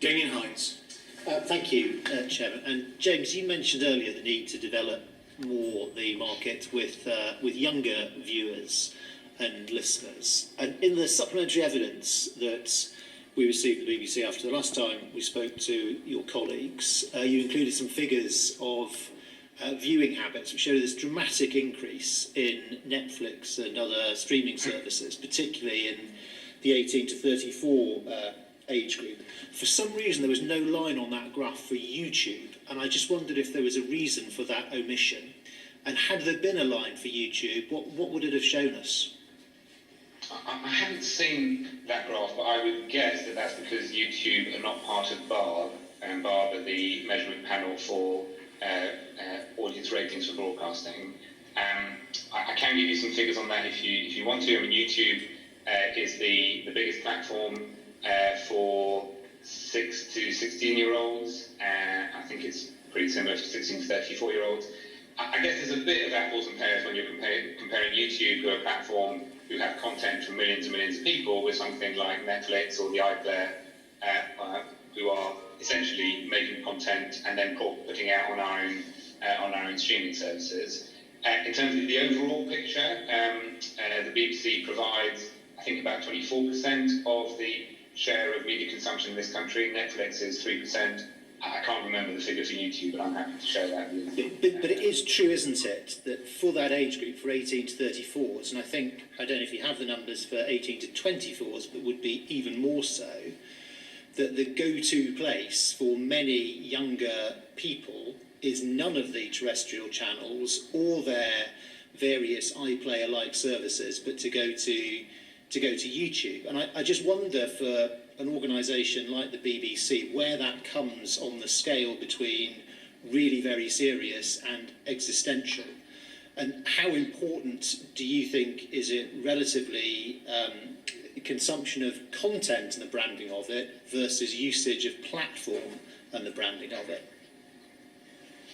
Damien Hines. Thank you, Chairman. And James, you mentioned earlier the need to develop more the market with younger viewers and listeners. And in the supplementary evidence that we received from the BBC after the last time we spoke to your colleagues, you included some figures of viewing habits which show this dramatic increase in Netflix and other streaming services, particularly in the 18 to 34 age group. For some reason, there was no line on that graph for YouTube, and I just wondered if there was a reason for that omission. And had there been a line for YouTube, what would it have shown us? I haven't seen that graph, but I would guess that that's because YouTube are not part of BARB, and BARB are the measurement panel for audience ratings for broadcasting. I can give you some figures on that if you want to. I mean, YouTube is the biggest platform for 6 to 16-year-olds. I think it's pretty similar to 16 to 34-year-olds. I guess there's a bit of apples and pears when you're comparing YouTube to a platform who have content from millions and millions of people with something like Netflix or the iPlayer, who are essentially making content and then putting out on our own streaming services. In terms of the overall picture, the BBC provides, I think, about 24% of the share of media consumption in this country. Netflix is 3%. I can't remember the figure for YouTube, but I'm happy to share that with you. But it is true, isn't it, that for that age group, for 18 to 34s, and I don't know if you have the numbers for 18 to 24s, but would be even more so, that the go-to place for many younger people is none of the terrestrial channels or their various iPlayer-like services, but to go to YouTube. And I just wonder, for an organisation like the BBC, where that comes on the scale between really very serious and existential. And how important do you think is it relatively consumption of content and the branding of it versus usage of platform and the branding of it?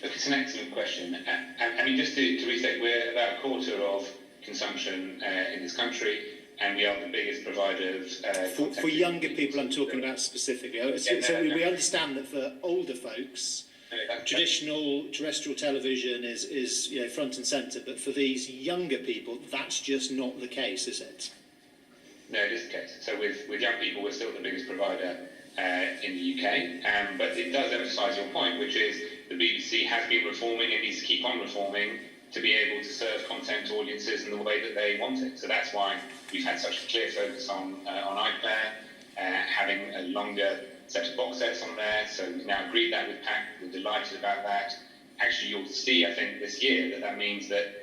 Look, it's an excellent question. I mean, just to restate, we're about a quarter of consumption in this country, and we are the biggest provider of for younger people. I'm talking about specifically. We understand that for older folks, traditional terrestrial television is front and centre, but for these younger people, that's just not the case, is it? No, it is the case. So with young people, we're still the biggest provider in the UK, but it does emphasise your point, which is the BBC has been reforming and needs to keep on reforming to be able to serve content to audiences in the way that they want it. So that's why we've had such a clear focus on iPlayer, having a longer set of box sets on there. So we've now agreed that with PAC. We're delighted about that. Actually, you'll see, I think, this year that means that,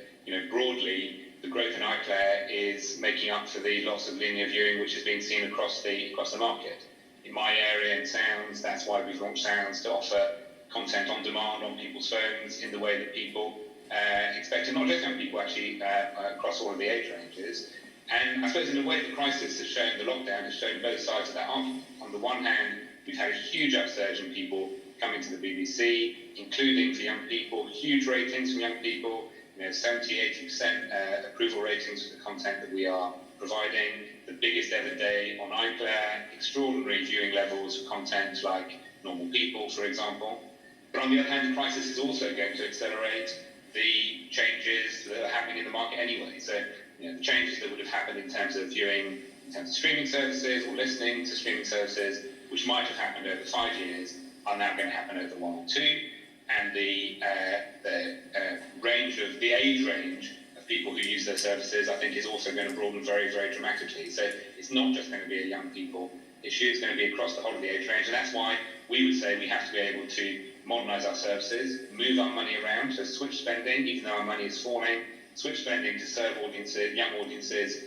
broadly, the growth in iPlayer is making up for the loss of linear viewing, which has been seen across the market. In my area, in Sounds, that's why we've launched Sounds, to offer content on demand on people's phones in the way that people expect it, not just young people, actually, across all of the age ranges. And I suppose in a way the crisis has shown, the lockdown has shown both sides of that argument. On the one hand, we've had a huge upsurge in people coming to the BBC, including for young people, huge ratings from young people, 70-80% approval ratings for the content that we are providing, the biggest ever day on iPlayer, extraordinary viewing levels for content like Normal People, for example. But on the other hand, the crisis is also going to accelerate the changes that are happening in the market anyway. So, the changes that would have happened in terms of viewing, in terms of streaming services or listening to streaming services, which might have happened over 5 years, are now going to happen over 1 or 2. And the age range of people who use their services, I think, is also going to broaden very, very dramatically. So it's not just going to be a young people issue, it's going to be across the whole of the age range. And that's why we would say we have to be able to modernise our services, move our money around, so switch spending, even though our money is falling, switch spending to serve audiences, young audiences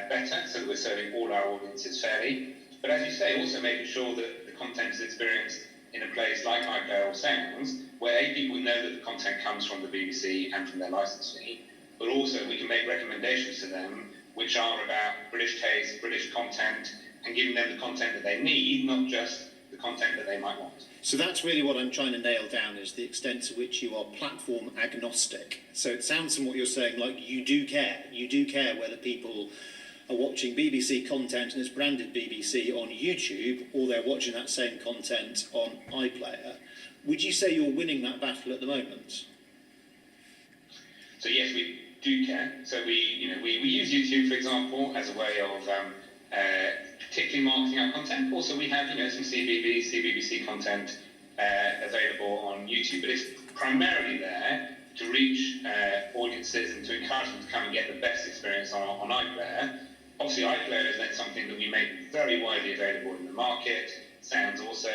better, so that we're serving all our audiences fairly. But as you say, also making sure that the content is experienced in a place like iPlayer or Sounds, where people know that the content comes from the BBC and from their licence fee, but also we can make recommendations to them which are about British taste, British content, and giving them the content that they need, not just the content that they might want. So that's really what I'm trying to nail down, is the extent to which you are platform agnostic. So it sounds from what you're saying like you do care. You do care whether people are watching BBC content and it's branded BBC on YouTube, or they're watching that same content on iPlayer. Would you say you're winning that battle at the moment? So yes, we do care. So we use YouTube, for example, as a way of particularly marketing our content. Also, we have some CBBC content available on YouTube, but it's primarily there to reach audiences and to encourage them to come and get the best experience on iPlayer. Obviously, iPlayer is then something that we make very widely available in the market. Sound's also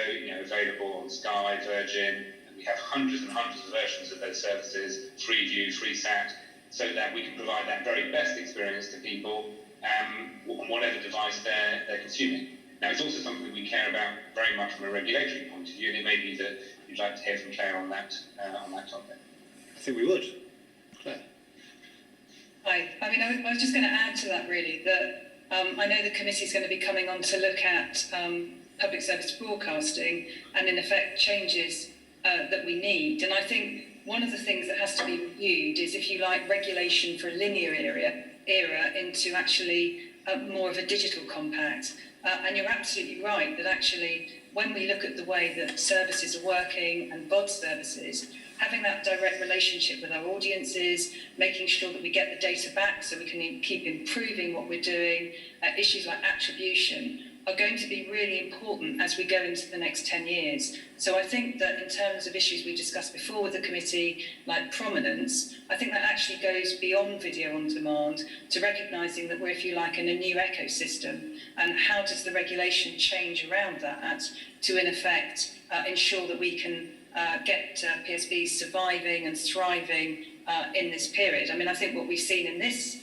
available on Sky, Virgin, and we have hundreds and hundreds of versions of those services, Freeview, FreeSat, so that we can provide that very best experience to people on whatever device they're consuming. Now, it's also something we care about very much from a regulatory point of view, and it may be that you'd like to hear from Claire on that topic. I think we would. Claire? Hi. I mean, I was just going to add to that, really, that I know the committee is going to be coming on to look at public service broadcasting and, in effect, changes that we need. And I think one of the things that has to be reviewed is, if you like, regulation for a linear era into actually more of a digital compact. And you're absolutely right that actually, when we look at the way that services are working and VOD services, having that direct relationship with our audiences, making sure that we get the data back so we can keep improving what we're doing, issues like attribution are going to be really important as we go into the next 10 years. So I think that in terms of issues we discussed before with the committee, like prominence, I think that actually goes beyond video on demand to recognising that we're, if you like, in a new ecosystem, and how does the regulation change around that to, in effect, ensure that we can get PSBs surviving and thriving in this period. I mean, I think what we've seen in this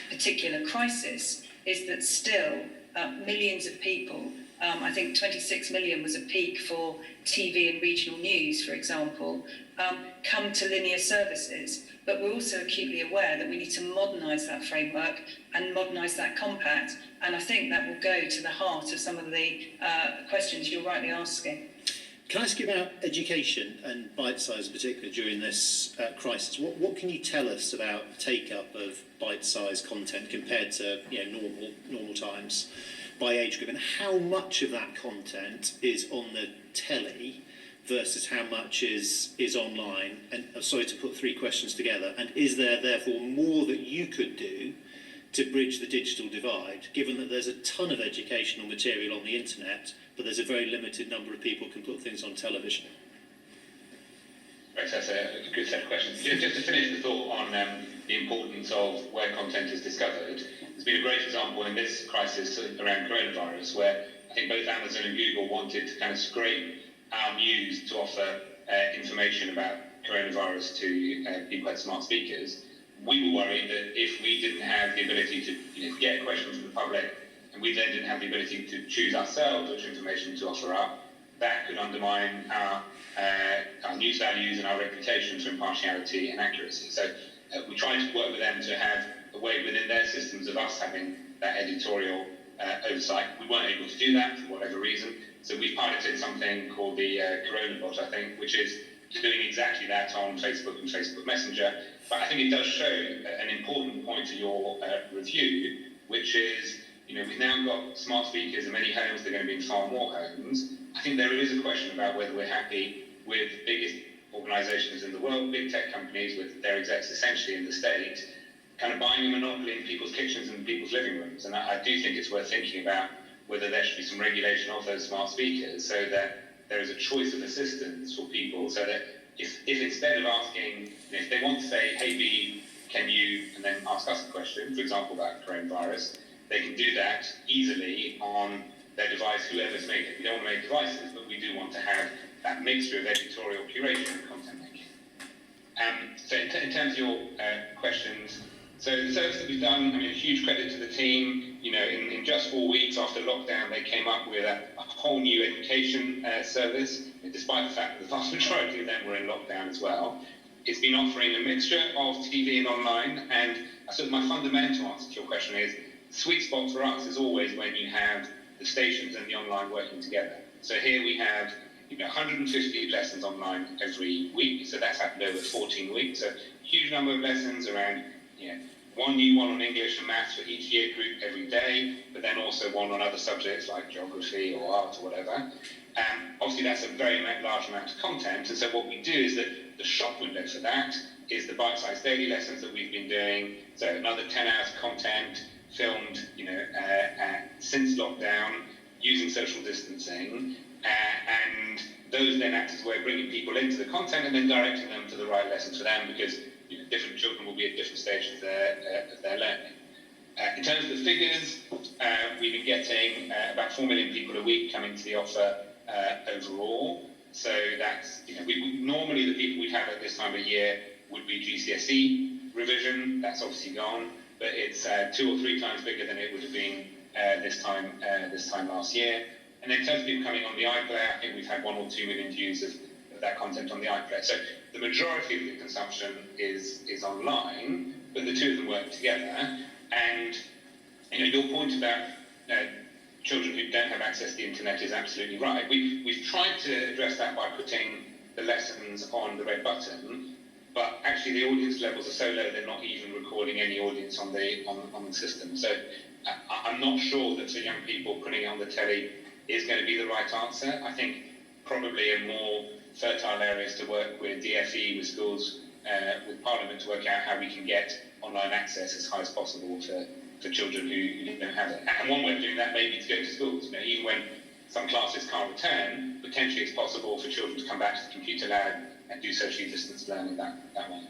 particular crisis is that still millions of people, I think 26 million was a peak for TV and regional news, for example, come to linear services. But we're also acutely aware that we need to modernise that framework and modernise that compact. And I think that will go to the heart of some of the questions you're rightly asking. Can I ask you about education and bite size in particular during this crisis? What can you tell us about take-up of bite-size content compared to normal times by age group, and how much of that content is on the telly versus how much is online? And I'm sorry to put three questions together. And is there therefore more that you could do to bridge the digital divide, given that there's a ton of educational material on the internet, but there's a very limited number of people who can put things on television? Right, that's a good set of questions. Just to finish the thought on the importance of where content is discovered, there's been a great example in this crisis around coronavirus, where I think both Amazon and Google wanted to kind of scrape our news to offer information about coronavirus to people who had smart speakers. We were worried that if we didn't have the ability to get questions from the public, and we then didn't have the ability to choose ourselves which information to offer up, that could undermine our news values and our reputation for impartiality and accuracy. So we tried to work with them to have a way within their systems of us having that editorial oversight. We weren't able to do that for whatever reason, so we piloted something called the Corona Bot, I think, which is doing exactly that on Facebook and Facebook Messenger. But I think it does show an important point to your review, which is, we've now got smart speakers in many homes. They're going to be in far more homes. I think there is a question about whether we're happy with the biggest organisations in the world, big tech companies with their execs essentially in the state, kind of buying a monopoly in people's kitchens and people's living rooms. And I do think it's worth thinking about whether there should be some regulation of those smart speakers so that there is a choice of assistance for people, so that if instead of asking, if they want to say, hey B, can you, and then ask us a question, for example, about coronavirus, they can do that easily on their device, whoever's making it. We don't want to make devices, but we do want to have that mixture of editorial curation and content making. So in terms of your questions, so the service that we've done, I mean, a huge credit to the team. In just 4 weeks after lockdown, they came up with a whole new education service, despite the fact that the vast majority of them were in lockdown as well. It's been offering a mixture of TV and online, and my fundamental answer to your question is, the sweet spot for us is always when you have the stations and the online working together. So here we have 150 lessons online every week, so that's happened over 14 weeks. So huge number of lessons around one new one on English and maths for each year group every day, but then also one on other subjects like geography or art or whatever. Obviously, that's a very large amount of content, and so what we do is that the shop window for that is the bite-sized daily lessons that we've been doing. So another 10 hours of content filmed, since lockdown, using social distancing, and those then act as a way of bringing people into the content and then directing them to the right lessons for them, because different children will be at different stages of their learning. In terms of the figures, we've been getting about 4 million people a week coming to the offer overall. So that's, normally the people we'd have at this time of year would be GCSE revision. That's obviously gone, but it's 2 or 3 times bigger than it would have been this time last year. And then in terms of people coming on the iPlayer, I think we've had 1 or 2 million views of that content on the iPlayer. So the majority of the consumption is online, but the two of them work together. And your point about children who don't have access to the internet is absolutely right. We've tried to address that by putting the lessons on the red button, but actually the audience levels are so low they're not even recording any audience on the system. So I'm not sure that for young people putting it on the telly is going to be the right answer. I think probably a more fertile areas to work with DFE, with schools, with Parliament, to work out how we can get online access as high as possible for children who don't have it. And one way of doing that may be to go to schools. Even when some classes can't return, potentially it's possible for children to come back to the computer lab and do socially distanced learning that way.